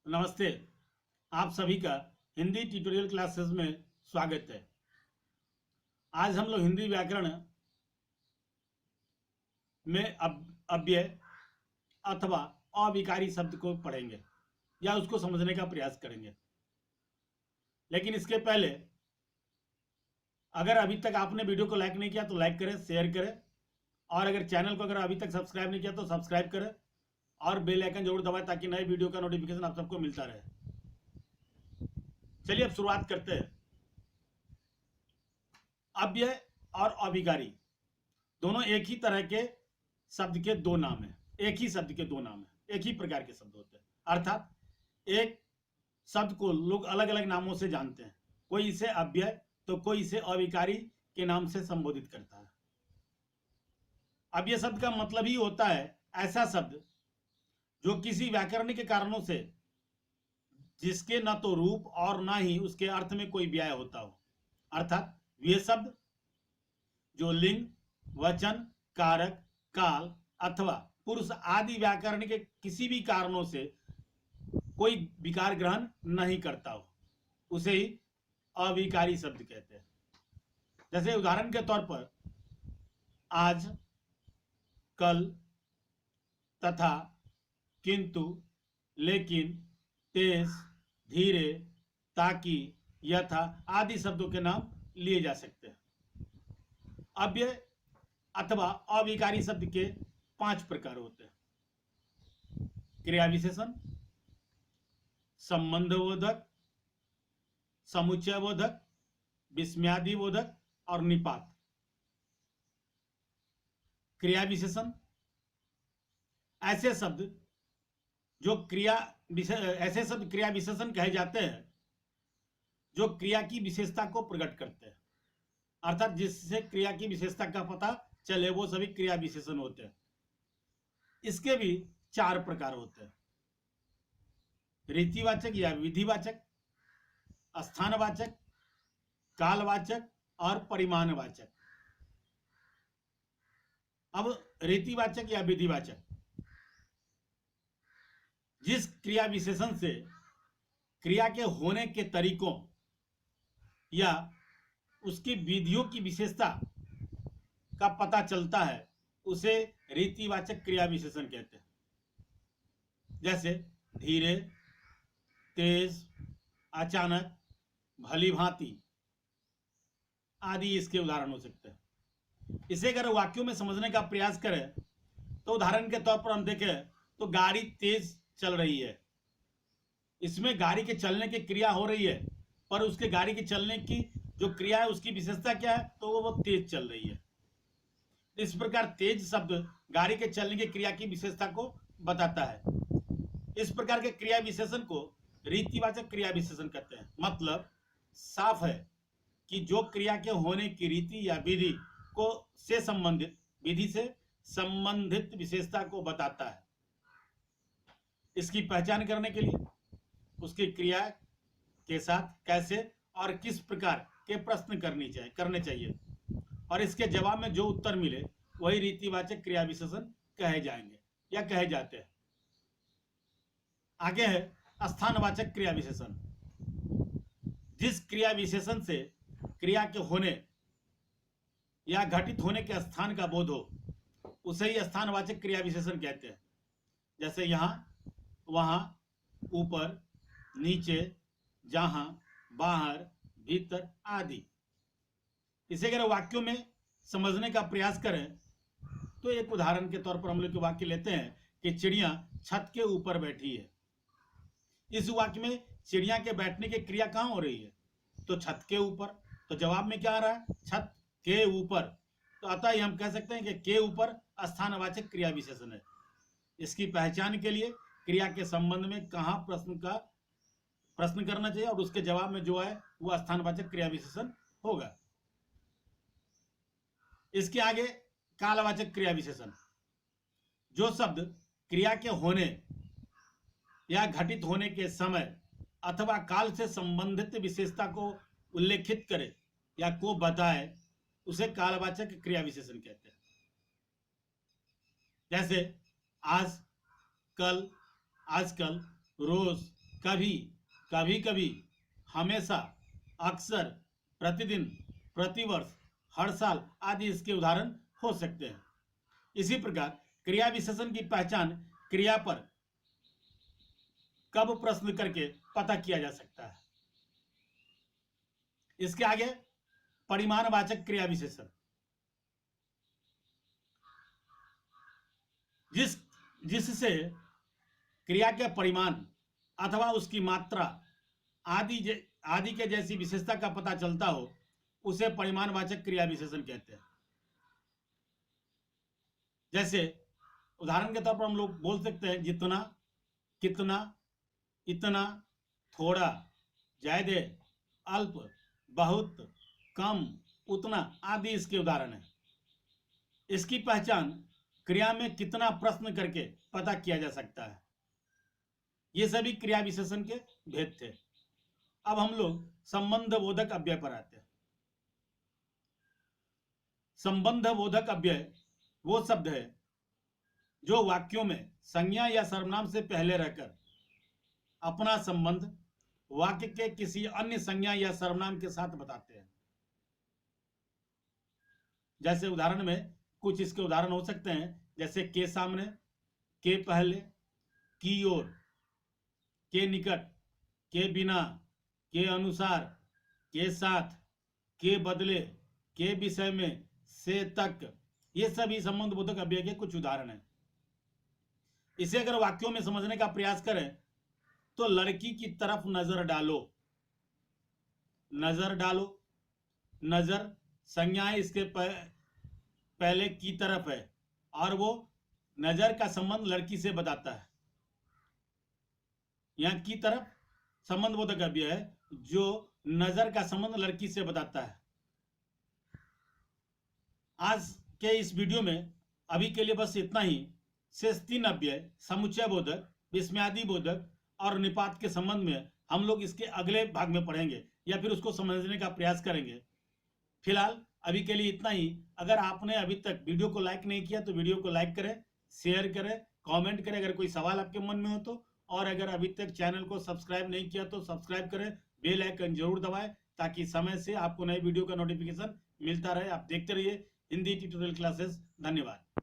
नमस्ते। आप सभी का हिंदी ट्यूटोरियल क्लासेस में स्वागत है। आज हम लोग हिंदी व्याकरण में अव्यय अथवा अविकारी शब्द को पढ़ेंगे या उसको समझने का प्रयास करेंगे। लेकिन इसके पहले अगर अभी तक आपने वीडियो को लाइक नहीं किया तो लाइक करें, शेयर करें, और अगर चैनल को अगर अभी तक सब्सक्राइब नहीं किया तो सब्सक्राइब करें और बेल आइकन जरूर दबाएं ताकि नए वीडियो का नोटिफिकेशन आप सबको मिलता रहे। चलिए अब शुरुआत करते हैं। अव्यय और अविकारी दोनों एक ही तरह के शब्द के दो नाम हैं, एक ही शब्द के दो नाम हैं, एक ही प्रकार के शब्द होते हैं। अर्थात एक शब्द को लोग अलग अलग नामों से जानते हैं। कोई इसे अव्यय तो कोई इसे अविकारी के नाम से संबोधित करता है। अव्यय शब्द का मतलब ही होता है ऐसा शब्द जो किसी व्याकरणिक कारणों से जिसके न तो रूप और न ही उसके अर्थ में कोई व्यय होता हो। अर्थात वे शब्द जो लिंग, वचन, कारक, काल अथवा पुरुष आदि व्याकरण के किसी भी कारणों से कोई विकार ग्रहण नहीं करता हो, उसे ही अविकारी शब्द कहते हैं। जैसे उदाहरण के तौर पर आज, कल, तथा, किंतु, लेकिन, तेज, धीरे, ताकि, यथा आदि शब्दों के नाम लिए जा सकते हैं। अव्यय अथवा अविकारी शब्द के 5 प्रकार होते हैं। क्रिया विशेषण, संबंधबोधक, समुच्चयबोधक, विस्मयादिबोधक और निपात। क्रिया विशेषण ऐसे शब्द क्रिया विशेषण कहे जाते हैं जो क्रिया की विशेषता को प्रकट करते हैं। अर्थात जिससे क्रिया की विशेषता का पता चले वो सभी क्रिया विशेषण होते हैं। इसके भी 4 प्रकार होते हैं। रीतिवाचक या विधिवाचक, स्थानवाचक, कालवाचक और परिमाणवाचक। अब रीतिवाचक या विधिवाचक जिस क्रिया विशेषण से क्रिया के होने के तरीकों या उसकी विधियों की विशेषता का पता चलता है उसे रीतिवाचक क्रिया विशेषण कहते हैं। जैसे धीरे, तेज, अचानक, भली भांति आदि इसके उदाहरण हो सकते हैं। इसे अगर वाक्यों में समझने का प्रयास करें तो उदाहरण के तौर पर हम देखें तो गाड़ी तेज चल रही है। इसमें गाड़ी के चलने की क्रिया हो रही है, पर उसके गाड़ी के चलने की जो क्रिया है उसकी विशेषता क्या है, तो वो तेज चल रही है। इस प्रकार तेज शब्द गाड़ी के चलने की क्रिया की विशेषता को बताता है। इस प्रकार के क्रिया विशेषण को रीतिवाचक क्रिया विशेषण कहते हैं। मतलब साफ है कि जो क्रिया के होने की रीति या विधि को से संबंधित विशेषता को बताता है। इसकी पहचान करने के लिए उसकी क्रिया के साथ कैसे और किस प्रकार के प्रश्न करने चाहिए और इसके जवाब में जो उत्तर मिले वही रीतिवाचक क्रिया विशेषण कहे जाएंगे या कहे जाते हैं। आगे है स्थानवाचक क्रिया विशेषण। जिस क्रिया विशेषण से क्रिया के होने या घटित होने के स्थान का बोध हो उसे ही स्थानवाचक क्रिया विशेषण कहते हैं। जैसे यहाँ, वहां, ऊपर, नीचे, जहां, बाहर, भीतर आदि। इसे अगर वाक्यों में समझने का प्रयास करें तो एक उदाहरण के तौर पर हम लोग वाक्य लेते हैं कि चिड़िया छत के ऊपर बैठी है। इस वाक्य में चिड़िया के बैठने की क्रिया कहां हो रही है, तो छत के ऊपर। तो जवाब में क्या आ रहा है, छत के ऊपर। तो अतः ही हम कह सकते हैं कि के ऊपर स्थानवाचक क्रिया विशेषण है। इसकी पहचान के लिए क्रिया के संबंध में कहां प्रश्न करना चाहिए और उसके जवाब में जो है वो स्थानवाचक क्रिया विशेषण होगा। इसके आगे कालवाचक क्रिया विशेषण। जो शब्द क्रिया के होने या घटित होने के समय अथवा काल से संबंधित विशेषता को उल्लेखित करे या को बताए उसे कालवाचक क्रिया विशेषण कहते हैं। जैसे आज, कल, आजकल, रोज, कभी, कभी कभी, हमेशा, अक्सर, प्रतिदिन, प्रतिवर्ष, हर साल आदि इसके उदाहरण हो सकते हैं। इसी प्रकार क्रिया विशेषण की पहचान क्रिया पर कब प्रश्न करके पता किया जा सकता है। इसके आगे परिमाणवाचक क्रिया विशेषण, जिससे क्रिया के परिमाण अथवा उसकी मात्रा आदि के जैसी विशेषता का पता चलता हो, उसे परिमाणवाचक क्रिया विशेषण कहते हैं। जैसे उदाहरण के तौर पर हम लोग बोल सकते हैं जितना, कितना, इतना, थोड़ा, ज्यादा, अल्प, बहुत, कम, उतना आदि इसके उदाहरण हैं। इसकी पहचान क्रिया में कितना प्रश्न करके पता किया जा सकता है। ये सभी क्रिया विशेषण के भेद थे। अब हम लोग संबंध बोधक अव्यय पर आते हैं। संबंध बोधक अव्यय वो शब्द है जो वाक्यों में संज्ञा या सर्वनाम से पहले रहकर अपना संबंध वाक्य के किसी अन्य संज्ञा या सर्वनाम के साथ बताते हैं। जैसे उदाहरण में कुछ इसके उदाहरण हो सकते हैं, जैसे के सामने, के पहले, की ओर, के निकट, के बिना, के अनुसार, के साथ, के बदले, के विषय में, से तक, ये सभी संबंध बोधक अव्यय के कुछ उदाहरण हैं। इसे अगर वाक्यों में समझने का प्रयास करें तो लड़की की तरफ नजर डालो, नजर डालो, नजर संज्ञाएं इसके पहले की तरफ है और वो नजर का संबंध लड़की से बताता है। यहां की तरफ संबंध बोधक अव्यय है जो नजर का संबंध लड़की से बताता है। आज के इस वीडियो में अभी के लिए बस इतना ही। शेष 3 अव्यय समुच्चय बोधक, विस्मयादि बोधक और निपात के संबंध में हम लोग इसके अगले भाग में पढ़ेंगे या फिर उसको समझने का प्रयास करेंगे। फिलहाल अभी के लिए इतना ही। अगर आपने अभी तक वीडियो को लाइक नहीं किया तो वीडियो को लाइक करें, शेयर करें, कमेंट करें अगर कोई सवाल आपके मन में हो तो, और अगर अभी तक चैनल को सब्सक्राइब नहीं किया तो सब्सक्राइब करें, बेल आइकन जरूर दबाएं ताकि समय से आपको नए वीडियो का नोटिफिकेशन मिलता रहे। आप देखते रहिए हिंदी ट्यूटोरियल क्लासेस। धन्यवाद।